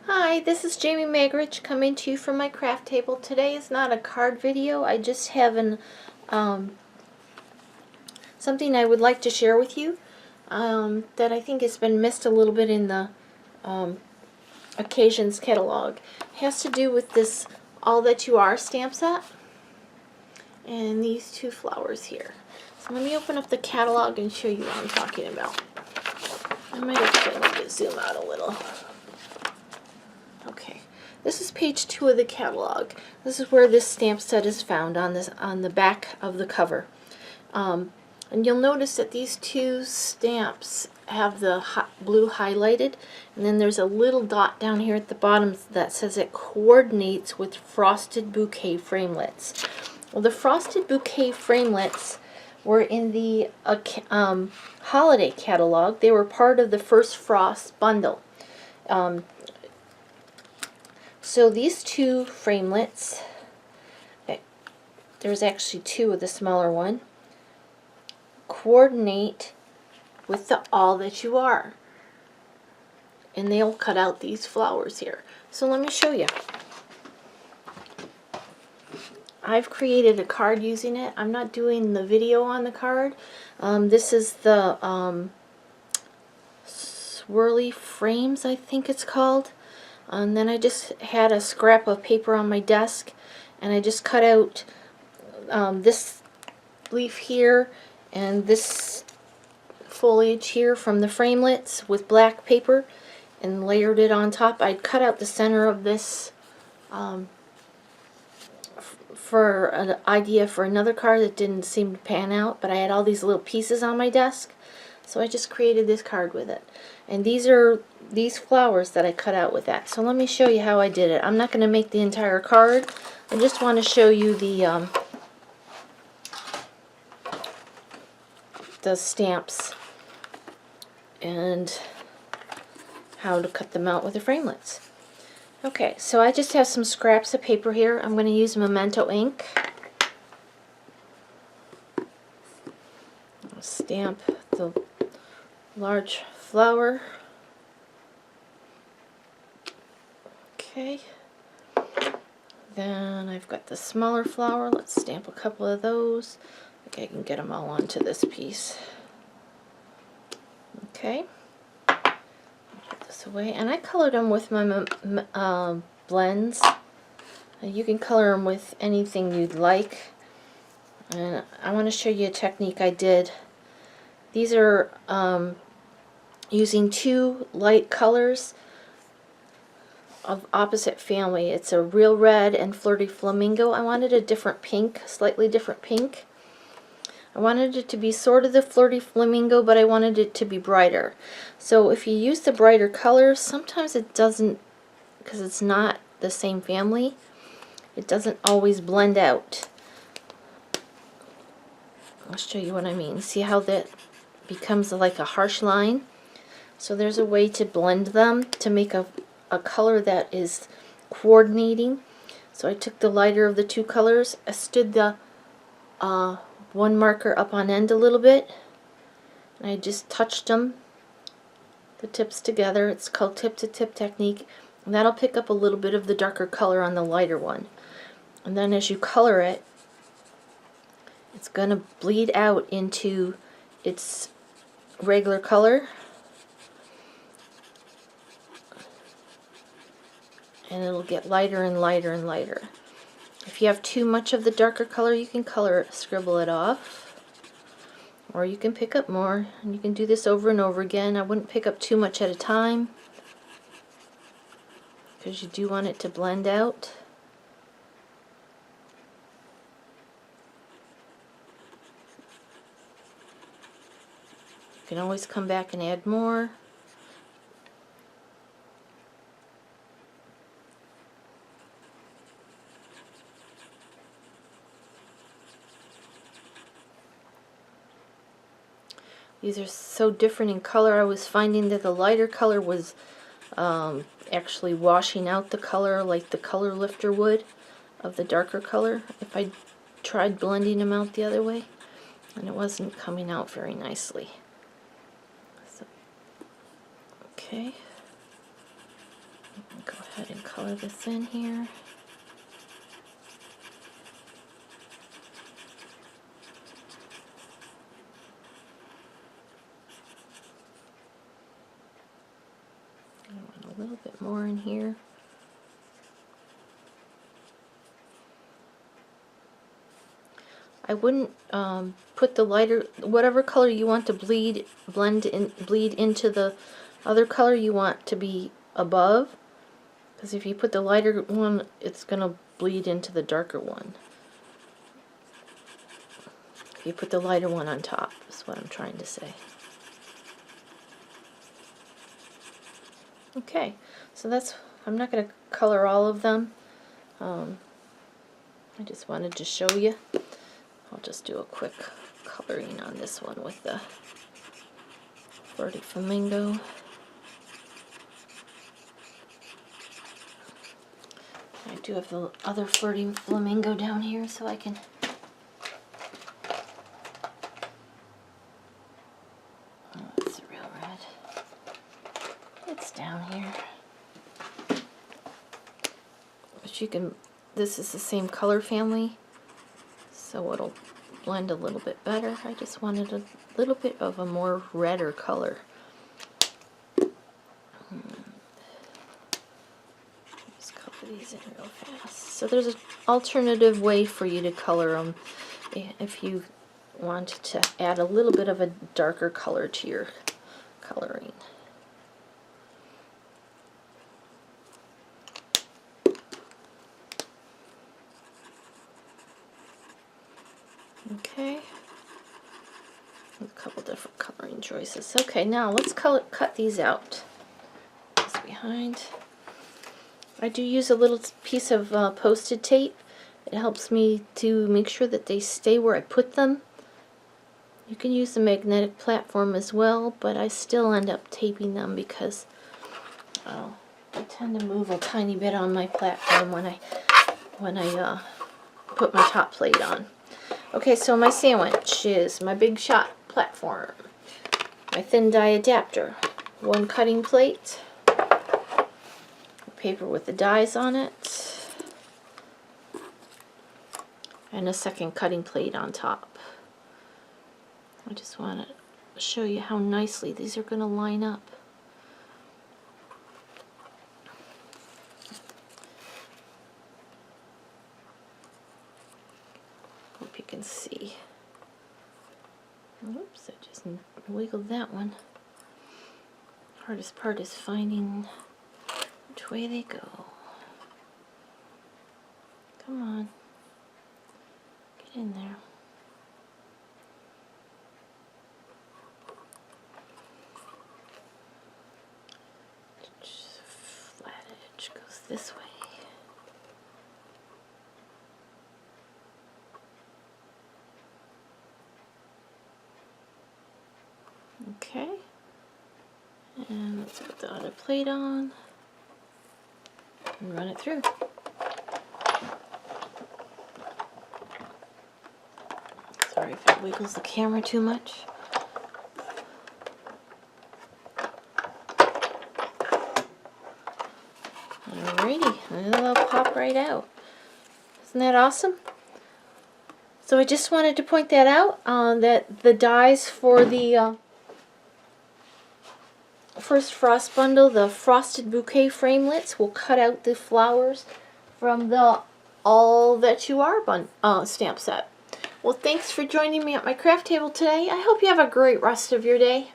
Hi, this is Jamie Magrich coming to you from my craft table. Today is not a card video. I just have something I would like to share with you that I think has been missed a little bit in the occasions catalog. It has to do with this All That You Are stamp set and these two flowers here. So let me open up the catalog and show you what I'm talking about. I might actually need to zoom out a little. Okay, this is page 2 of the catalog. This is where this stamp set is found on the back of the cover. And you'll notice that these two stamps have the blue highlighted, and then there's a little dot down here at the bottom that says it coordinates with Frosted Bouquet framelits. Well, the Frosted Bouquet framelits were in the holiday catalog. They were part of the first Frost bundle. So these two framelits, there's actually two of the smaller one, coordinate with the All That You Are. And they'll cut out these flowers here. So let me show you. I've created a card using it. I'm not doing the video on the card. This is the Swirly Frames, I think it's called. And then I just had a scrap of paper on my desk, and I just cut out this leaf here and this foliage here from the framelits with black paper and layered it on top. I'd cut out the center of this for an idea for another card that didn't seem to pan out, but I had all these little pieces on my desk, so I just created this card with it. And these are these flowers that I cut out with that. So let me show you how I did it. I'm not going to make the entire card. I just want to show you the stamps and how to cut them out with the framelits. Okay, so I just have some scraps of paper here. I'm going to use Memento ink. I'll stamp the large flower. Okay. Then I've got the smaller flower. Let's stamp a couple of those. I think I can get them all onto this piece. Okay. Put this away. And I colored them with my blends. You can color them with anything you'd like. And I want to show you a technique I did. These are using two light colors of opposite family. It's a Real Red and Flirty Flamingo. I wanted a different pink, slightly different pink. I wanted it to be sort of the Flirty Flamingo, but I wanted it to be brighter. So if you use the brighter colors, sometimes it doesn't, because it's not the same family, it doesn't always blend out. I'll show you what I mean. See how that becomes like a harsh line? So there's a way to blend them to make a color that is coordinating. So I took the lighter of the two colors, I stood the one marker up on end a little bit, and I just touched them, the tips together. It's called tip-to-tip technique, and that'll pick up a little bit of the darker color on the lighter one. And then as you color it, it's going to bleed out into its regular color, and it'll get lighter and lighter and lighter. If you have too much of the darker color, you can scribble it off, or you can pick up more, and you can do this over and over again. I wouldn't pick up too much at a time, because you do want it to blend out. You can always come back and add more. These are so different in color. I was finding that the lighter color was actually washing out the color like the color lifter would of the darker color if I tried blending them out the other way, and it wasn't coming out very nicely. So, okay, go ahead and color this in here. I want a little bit more in here. I wouldn't put the lighter, whatever color you want to bleed into the other color you want to be above, because if you put the lighter one, it's going to bleed into the darker one. If you put the lighter one on top, is what I'm trying to say. Okay, so that's, I'm not going to color all of them. I just wanted to show you. I'll just do a quick coloring on this one with the Flirty Flamingo. I do have the other Flirty Flamingo down here, so I can... Oh, it's real red. It's down here. But you can... This is the same color family, so it'll blend a little bit better. I just wanted a little bit of a more redder color. Just color these in real fast. So there's an alternative way for you to color them if you want to add a little bit of a darker color to your coloring. Okay, a couple different coloring choices. Okay, now let's cut these out. This behind. I do use a little piece of posted tape. It helps me to make sure that they stay where I put them. You can use the magnetic platform as well, but I still end up taping them because I tend to move a tiny bit on my platform when I put my top plate on. Okay, so my sandwich is my Big Shot platform, my thin die adapter, one cutting plate, paper with the dies on it, and a second cutting plate on top. I just want to show you how nicely these are going to line up. Hope you can see. Oops, I just wiggled that one. Hardest part is finding which way they go. Come on. Get in there. Flat edge goes this way. Okay, and let's put the other plate on and run it through. Sorry if it wiggles the camera too much. Alrighty, and they'll pop right out. Isn't that awesome? So I just wanted to point that out, that the dies for the first frost bundle, the frosted bouquet framelits, will cut out the flowers from the All That You Are stamp set. Well, thanks for joining me at my craft table today. I hope you have a great rest of your day.